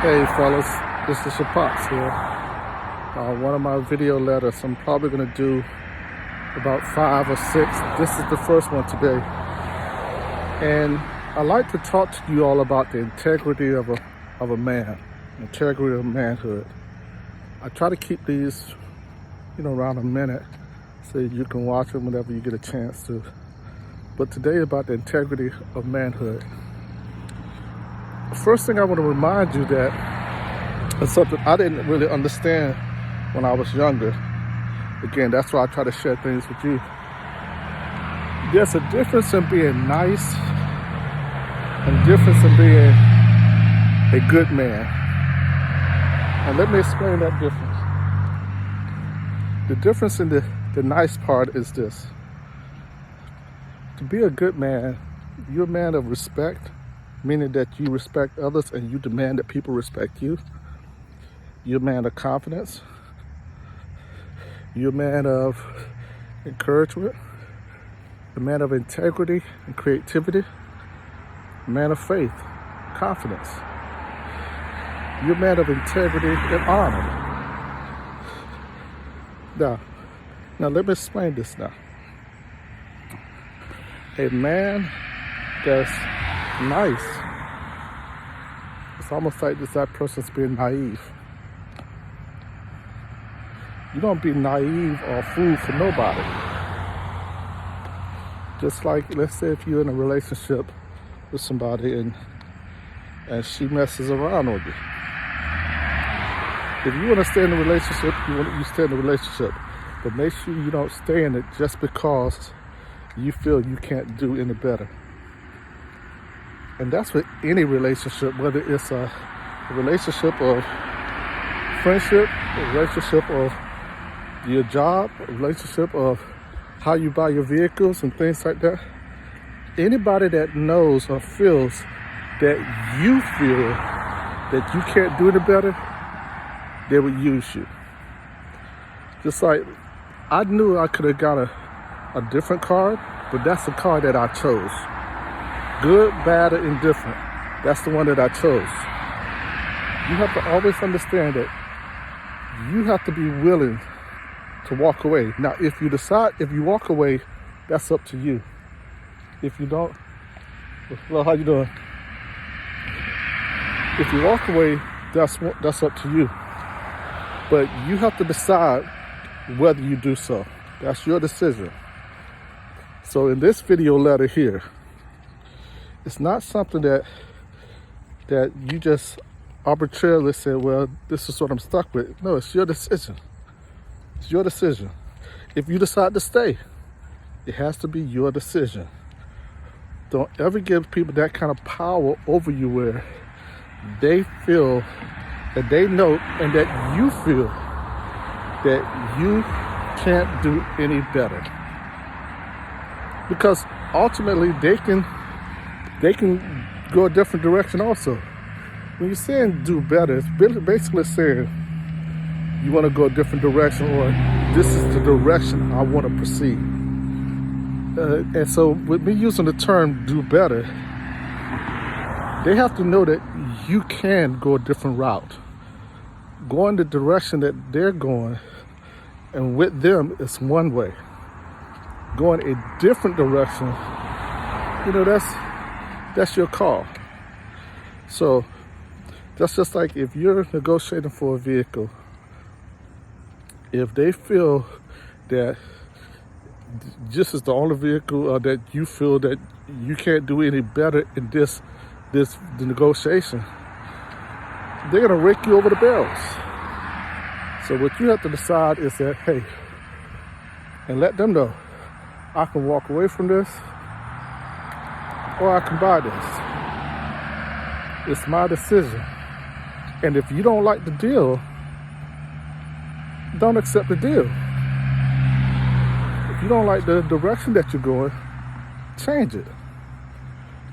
Hey fellas, this is your pops here. One of my video letters, I'm probably gonna do about 5 or 6. This is the first one today. And I like to talk to you all about the integrity of a man, integrity of manhood. I try to keep these, around a minute so you can watch them whenever you get a chance to. But today about the integrity of manhood. First thing I want to remind you that it's something I didn't really understand when I was younger. Again, that's why I try to share things with you. There's a difference in being nice and difference in being a good man. And let me explain that difference. The difference in the nice part is this. To be a good man, you're a man of respect, meaning that you respect others and you demand that people respect you. You're a man of confidence. You're a man of encouragement, a man of integrity and creativity, a man of faith, confidence. You're a man of integrity and honor. Now let me explain this now. A man that's nice, it's almost like that person's being naive. You don't be naive or fool for nobody. Just like, let's say if you're in a relationship with somebody and she messes around on you. If you want to stay in a relationship, you stay in a relationship. But make sure you don't stay in it just because you feel you can't do any better. And that's with any relationship, whether it's a relationship of friendship, a relationship of your job, a relationship of how you buy your vehicles and things like that. Anybody that knows or feels that you feel that you can't do it better, they would use you. Just like I knew I could have got a different card, but that's the card that I chose. Good, bad, or indifferent. That's the one that I chose. You have to always understand that you have to be willing to walk away. Now, if you walk away, that's up to you. If you don't, well, how you doing? If you walk away, that's up to you. But you have to decide whether you do so. That's your decision. So in this video letter here, it's not something that you just arbitrarily say, well, this is what I'm stuck with. No, it's your decision. It's your decision. If you decide to stay, it has to be your decision. Don't ever give people that kind of power over you where they feel that they know and that you feel that you can't do any better. Because ultimately they can go a different direction also. When you're saying do better, it's basically saying you want to go a different direction, or this is the direction I want to proceed. And so with me using the term do better, they have to know that you can go a different route. Go in the direction that they're going, and with them, it's one way. Going a different direction, that's your call. So that's just like if you're negotiating for a vehicle, if they feel that this is the only vehicle or that you feel that you can't do any better in the negotiation, they're gonna rake you over the barrels. So what you have to decide is that, hey, and let them know, I can walk away from this or I can buy this. It's my decision. And if you don't like the deal, don't accept the deal. If you don't like the direction that you're going, change it.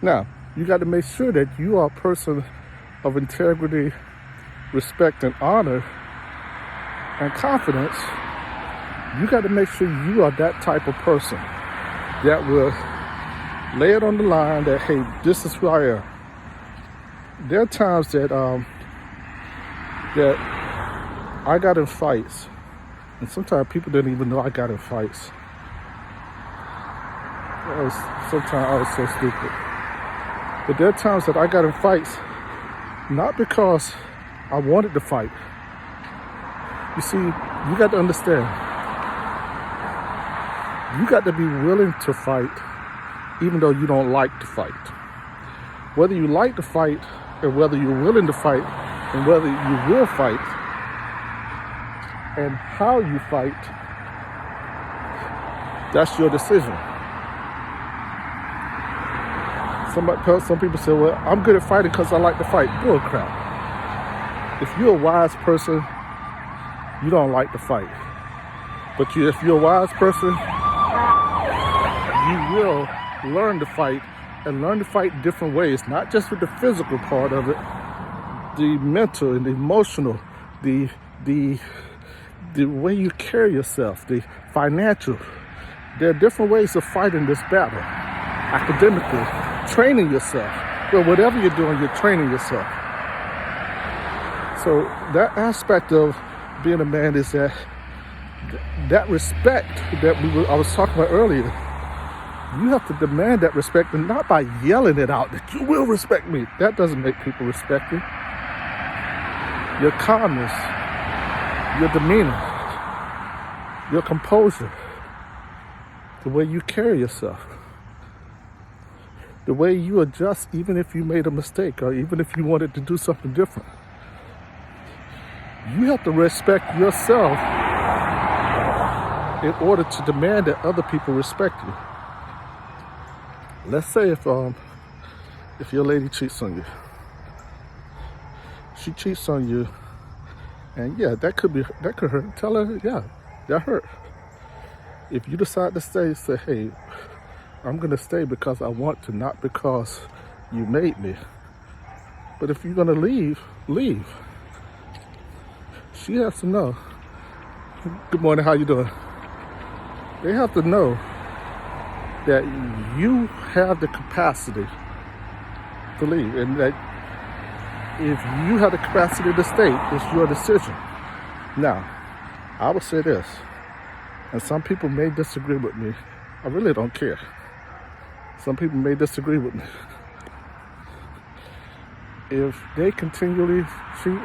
Now, you got to make sure that you are a person of integrity, respect, and honor, and confidence. You got to make sure you are that type of person that will lay it on the line that, hey, this is who I am. There are times that that I got in fights, and sometimes people didn't even know I got in fights. Sometimes I was so stupid. But there are times that I got in fights, not because I wanted to fight. You see, you got to understand, you got to be willing to fight even though you don't like to fight. Whether you like to fight and whether you're willing to fight and whether you will fight and how you fight, that's your decision. Some people say, well, I'm good at fighting because I like to fight. Bull crap. If you're a wise person, you don't like to fight. But if you're a wise person, you will learn to fight and learn to fight in different ways, not just with the physical part of it, the mental and the emotional, the way you carry yourself, the financial. There are different ways of fighting this battle. Academically, training yourself. Well, whatever you're doing, you're training yourself. So that aspect of being a man is that respect that I was talking about earlier. You have to demand that respect, and not by yelling it out that you will respect me. That doesn't make people respect you. Your calmness, your demeanor, your composure, the way you carry yourself, the way you adjust even if you made a mistake or even if you wanted to do something different. You have to respect yourself in order to demand that other people respect you. Let's say if your lady cheats on you. She cheats on you, and yeah, that could hurt. Tell her, yeah, that hurt. If you decide to stay, say, hey, I'm gonna stay because I want to, not because you made me. But if you're gonna leave, leave. She has to know. Good morning, how you doing? They have to know that you have the capacity to leave, and that if you have the capacity to stay, it's your decision. Now, I would say this, and some people may disagree with me. I really don't care. Some people may disagree with me. If they continually cheat,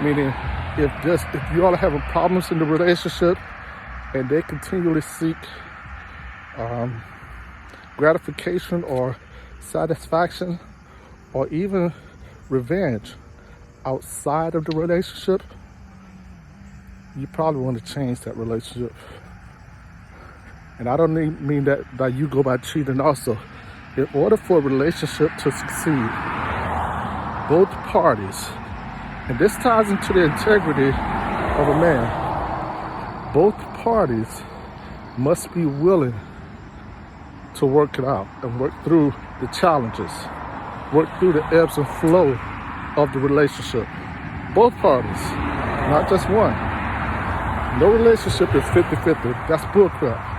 meaning if you all are having problems in the relationship and they continually seek gratification or satisfaction or even revenge outside of the relationship, you probably want to change that relationship. And I don't mean that by you go by cheating also. In order for a relationship to succeed, both parties, and this ties into the integrity of a man, both parties must be willing to work it out and work through the challenges, work through the ebbs and flow of the relationship. Both parties, not just one. No relationship is 50-50. That's bullcrap.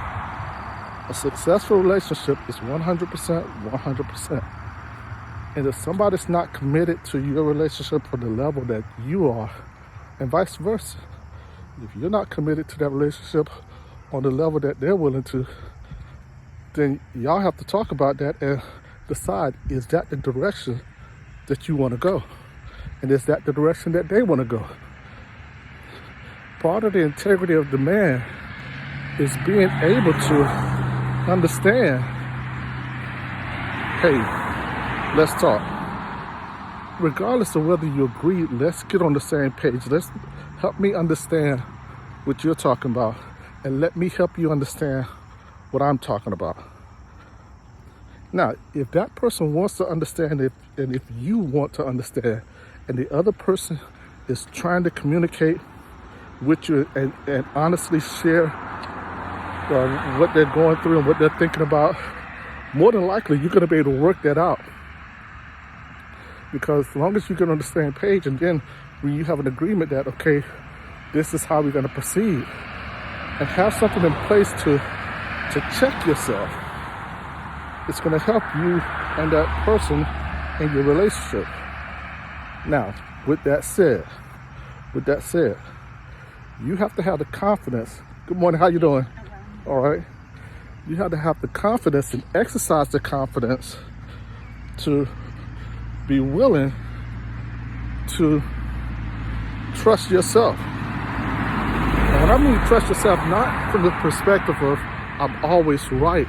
A successful relationship is 100%, 100%. And if somebody's not committed to your relationship on the level that you are, and vice versa, if you're not committed to that relationship on the level that they're willing to, then y'all have to talk about that and decide, is that the direction that you want to go? And is that the direction that they want to go? Part of the integrity of the man is being able to understand, hey, let's talk. Regardless of whether you agree, let's get on the same page. Let's help me understand what you're talking about, and let me help you understand what I'm talking about. Now, if that person wants to understand it, and if you want to understand, and the other person is trying to communicate with you and honestly share what they're going through and what they're thinking about, more than likely you're going to be able to work that out. Because as long as you get on the same page, and then when you have an agreement that, okay, this is how we're going to proceed, and have something in place to check yourself, it's going to help you and that person in your relationship. Now, with that said, you have to have the confidence. Good morning, how you doing? All right. You have to have the confidence and exercise the confidence to be willing to trust yourself. And when I mean trust yourself, not from the perspective of I'm always right.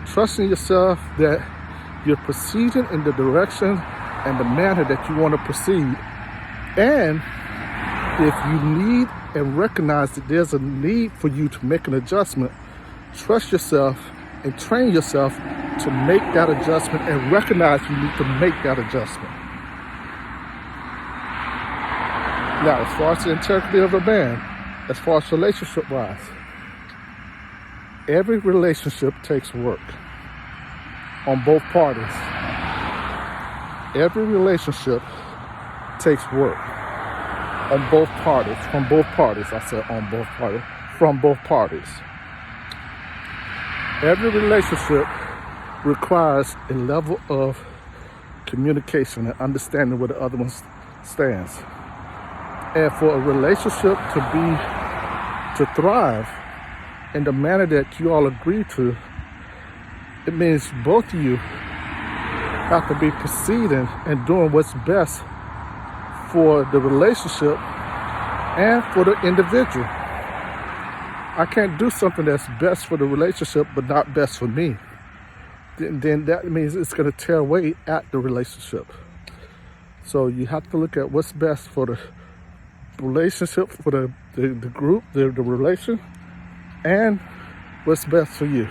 Trusting yourself that you're proceeding in the direction and the manner that you want to proceed. And if you need and recognize that there's a need for you to make an adjustment, trust yourself and train yourself to make that adjustment and recognize you need to make that adjustment. Now, as far as the integrity of a man, as far as relationship-wise, every relationship takes work on both parties. Every relationship takes work on both parties, from both parties. I said on both parties, from both parties. Every relationship requires a level of communication and understanding where the other one stands. And for a relationship to thrive in the manner that you all agree to, it means both of you have to be proceeding and doing what's best for the relationship and for the individual. I can't do something that's best for the relationship but not best for me. Then that means it's going to tear away at the relationship. So you have to look at what's best for the relationship, for the group, the relation, and what's best for you.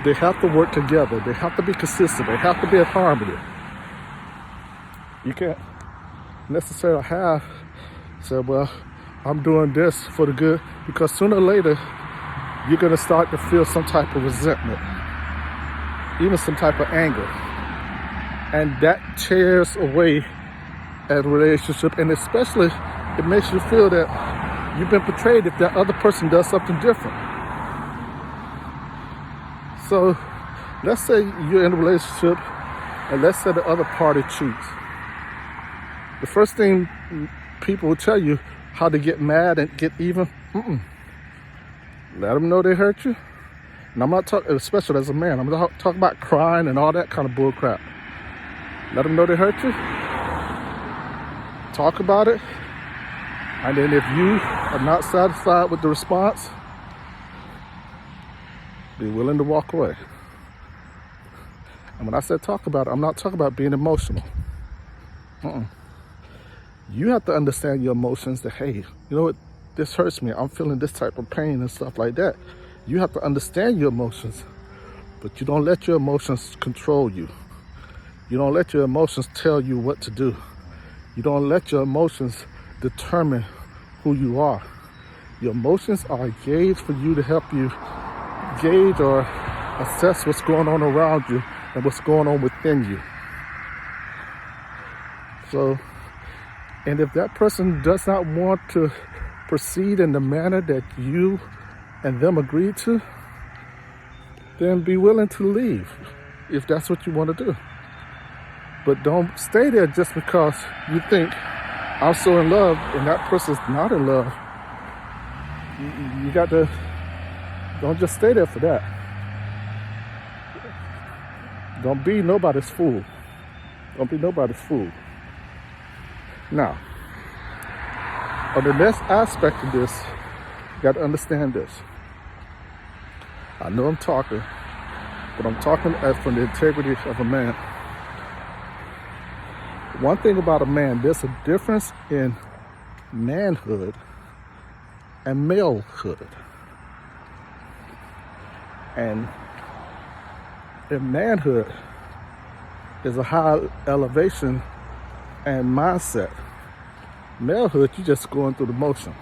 They have to work together. They have to be consistent. They have to be in harmony. You can't necessarily say, well, I'm doing this for the good, because sooner or later, you're going to start to feel some type of resentment, even some type of anger. And that tears away a relationship, and especially it makes you feel that you've been betrayed if that other person does something different. So let's say you're in a relationship and let's say the other party cheats. The first thing people will tell you how to get mad and get even. Let them know they hurt you. And I'm not talking, especially as a man, I'm not talking about crying and all that kind of bull crap. Let them know they hurt you. Talk about it. And then if you are not satisfied with the response, be willing to walk away. And when I said talk about it, I'm not talking about being emotional. You have to understand your emotions that, hey, you know what, this hurts me. I'm feeling this type of pain and stuff like that. You have to understand your emotions, but you don't let your emotions control you. You don't let your emotions tell you what to do. You don't let your emotions determine who you are. Your emotions are a gauge for you to help you gauge or assess what's going on around you and what's going on within you. So, and if that person does not want to proceed in the manner that you and them agreed to, then be willing to leave if that's what you want to do. But don't stay there just because you think I'm so in love and that person's not in love. You got to, don't just stay there for that. Don't be nobody's fool. Don't be nobody's fool. Now, on the next aspect of this, you got to understand this. I know I'm talking, but I'm talking from the integrity of a man. One thing about a man, there's a difference in manhood and malehood. And in manhood is a high elevation and mindset. Malehood, you just going through the motion.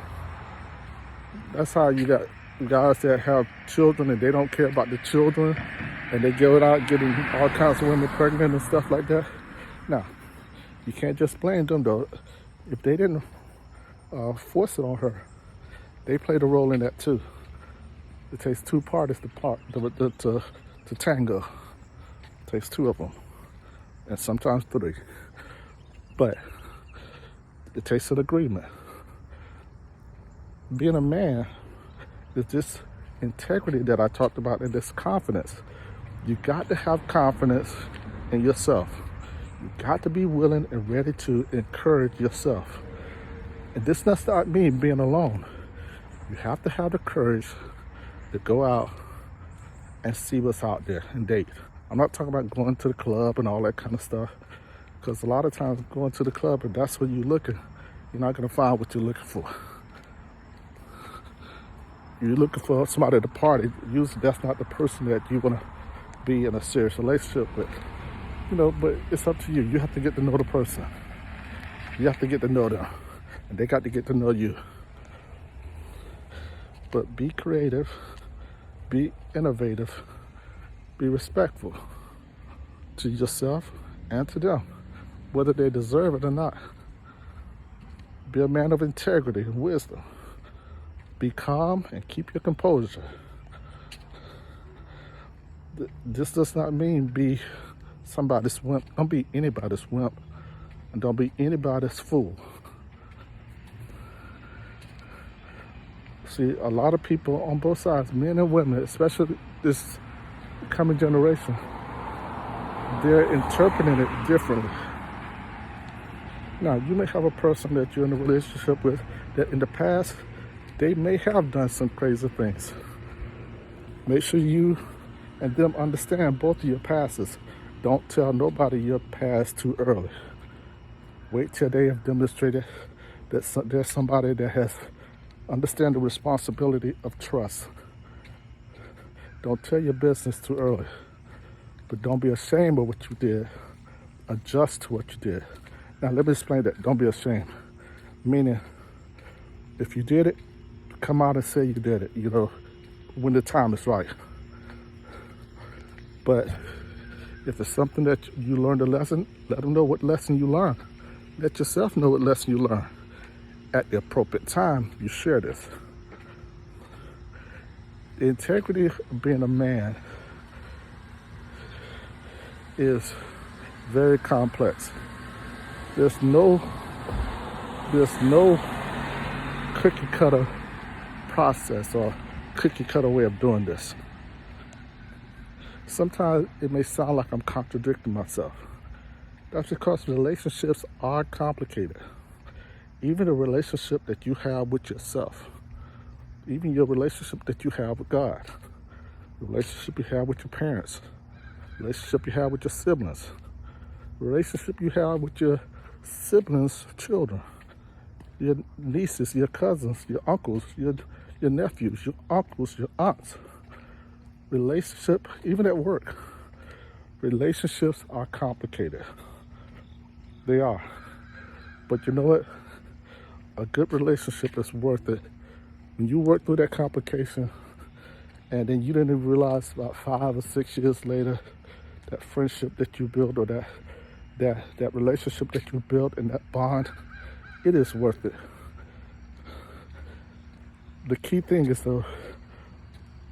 That's how you got guys that have children and they don't care about the children and they go out getting all kinds of women pregnant and stuff like that. Now, you can't just blame them though. If they didn't force it on her, they played a role in that too. It takes two parties to tango. It takes two of them, and sometimes three. But It takes an agreement. Being a man is this integrity that I talked about, and this confidence. You got to have confidence in yourself. You got to be willing and ready to encourage yourself. And this does not mean being alone. You have to have the courage to go out and see what's out there and date. I'm not talking about going to the club and all that kind of stuff, because a lot of times going to the club, and that's what you're looking, you're not going to find what you're looking for. You're looking for somebody to party. Usually that's not the person that you want to be in a serious relationship with. But it's up to you. You have to get to know the person. You have to get to know them. And they got to get to know you. But be creative, be innovative, be respectful to yourself and to them, whether they deserve it or not. Be a man of integrity and wisdom. Be calm and keep your composure. This does not mean be somebody's wimp. Don't be anybody's wimp, and don't be anybody's fool. See, a lot of people on both sides, men and women, especially this coming generation, they're interpreting it differently. Now, you may have a person that you're in a relationship with that in the past, they may have done some crazy things. Make sure you and them understand both of your pasts. Don't tell nobody your past too early. Wait till they have demonstrated that there's somebody that has understand the responsibility of trust. Don't tell your business too early, but don't be ashamed of what you did. Adjust to what you did. Now let me explain that. Don't be ashamed. Meaning, if you did it, come out and say you did it, when the time is right. But if it's something that you learned a lesson, let them know what lesson you learned. Let yourself know what lesson you learned. At the appropriate time, you share this. The integrity of being a man is very complex. There's no cookie cutter process or cookie cutter way of doing this. Sometimes it may sound like I'm contradicting myself. That's because relationships are complicated. Even the relationship that you have with yourself, even your relationship that you have with God, the relationship you have with your parents, the relationship you have with your siblings, the relationship you have with your siblings' children, your nieces, your cousins, your uncles, your nephews, your uncles, your aunts. Relationship, even at work, relationships are complicated. They are. But you know what? A good relationship is worth it. When you work through that complication, and then you didn't even realize about 5 or 6 years later, that friendship that you built, or that relationship that you built, and that bond, it is worth it. The key thing is, though,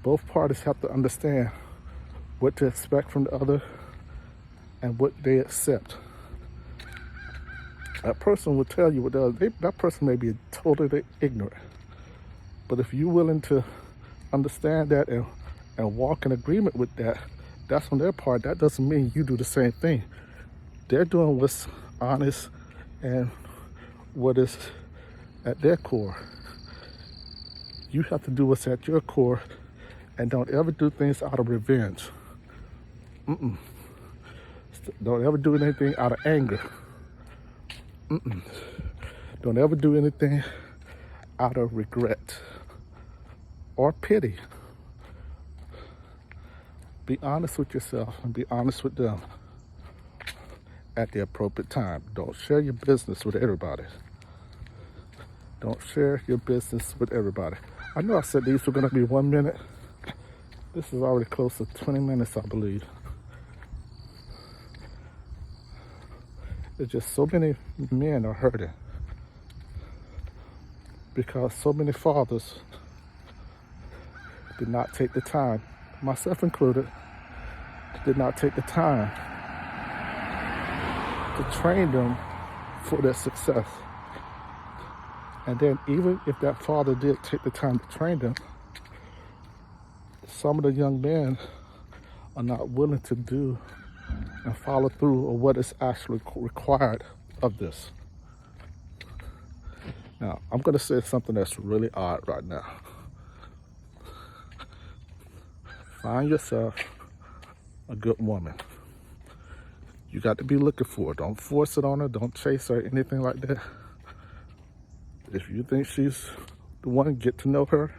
both parties have to understand what to expect from the other and what they accept. That person will tell you what that person may be totally ignorant. But if you're willing to understand that and walk in agreement with that, that's on their part. That doesn't mean you do the same thing. They're doing what's honest and what is at their core. You have to do what's at your core, and don't ever do things out of revenge. Don't ever do anything out of anger. Don't ever do anything out of regret or pity. Be honest with yourself and be honest with them at the appropriate time. Don't share your business with everybody. Don't share your business with everybody. I know I said these were going to be 1 minute. This is already close to 20 minutes, I believe. There's just so many men are hurting because so many fathers did not take the time, myself included, did not take the time to train them for their success. And then even if that father did take the time to train them, some of the young men are not willing to do and follow through on what is actually required of this. Now, I'm going to say something that's really odd right now. Find yourself a good woman. You got to be looking for her. Don't force it on her. Don't chase her, anything like that. If you think she's the one, get to know her.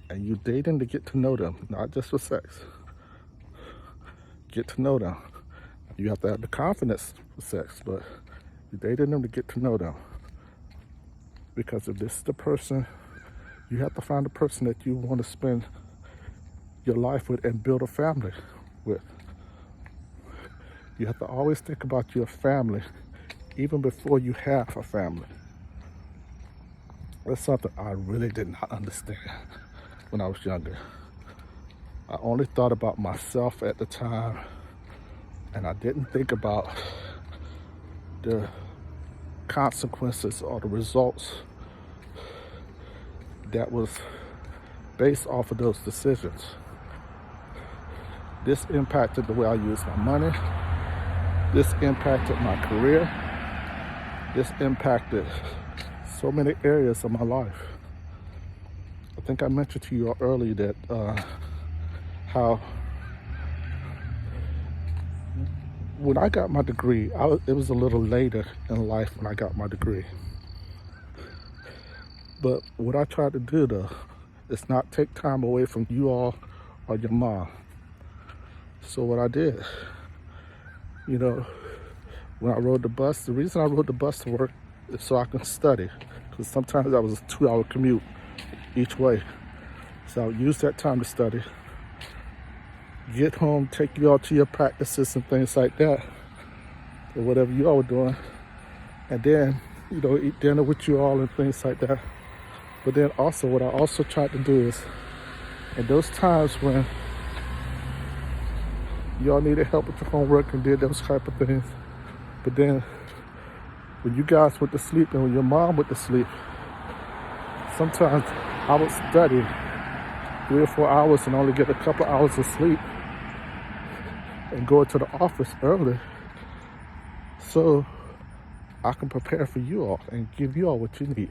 And you dating to get to know them, not just for sex. Get to know them. You have to have the confidence for sex, but you're dating them to get to know them. Because if this is the person, you have to find the person that you want to spend your life with and build a family with. You have to always think about your family even before you have a family. That's something I really did not understand when I was younger. I only thought about myself at the time, and I didn't think about the consequences or the results that was based off of those decisions. This impacted the way I used my money. This impacted my career. This impacted so many areas of my life. I think I mentioned to you earlier that how when I got my degree, it was a little later in life when I got my degree. But what I tried to do though is not take time away from you all or your mom. So what I did, when I rode the bus, the reason I rode the bus to work is so I can study. Because sometimes that was a 2-hour commute each way. So I would use that time to study. Get home, take you all to your practices and things like that, or whatever you all were doing. And then, eat dinner with you all and things like that. But then also, what I also tried to do is, in those times when y'all needed help with your homework and did those type of things, but then when you guys went to sleep and when your mom went to sleep, sometimes I would study 3 or 4 hours and only get a couple of hours of sleep and go to the office early so I can prepare for you all and give you all what you need.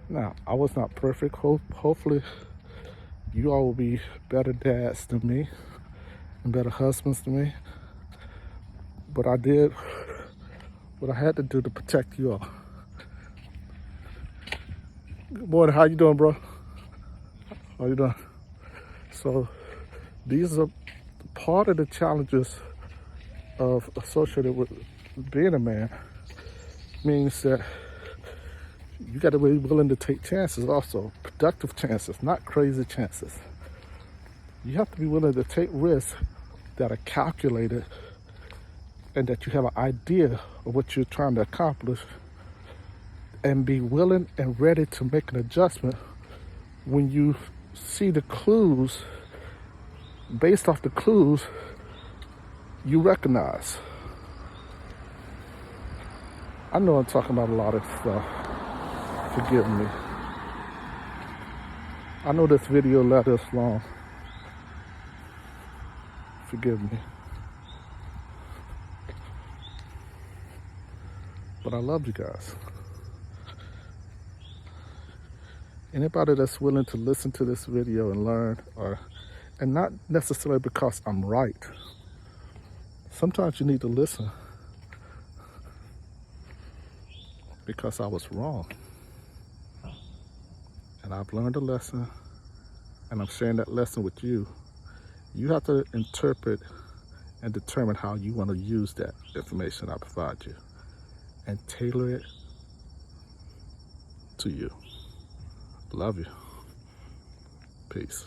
Now, I was not perfect. Hopefully, you all will be better dads than me and better husbands than me. But I did what I had to do to protect you all. Good morning. How you doing, bro? How you doing? So, these are part of the challenges associated with being a man. Means that you got to be willing to take chances also, productive chances, not crazy chances. You have to be willing to take risks that are calculated and that you have an idea of what you're trying to accomplish, and be willing and ready to make an adjustment when you see the clues. Based off the clues you recognize. I know I'm talking about a lot of stuff. Forgive me. I know this video let us long. Forgive me. But I love you guys. Anybody that's willing to listen to this video and learn, and not necessarily because I'm right. Sometimes you need to listen because I was wrong. And I've learned a lesson, and I'm sharing that lesson with you. You have to interpret and determine how you want to use that information I provide you and tailor it to you. Love you. Peace.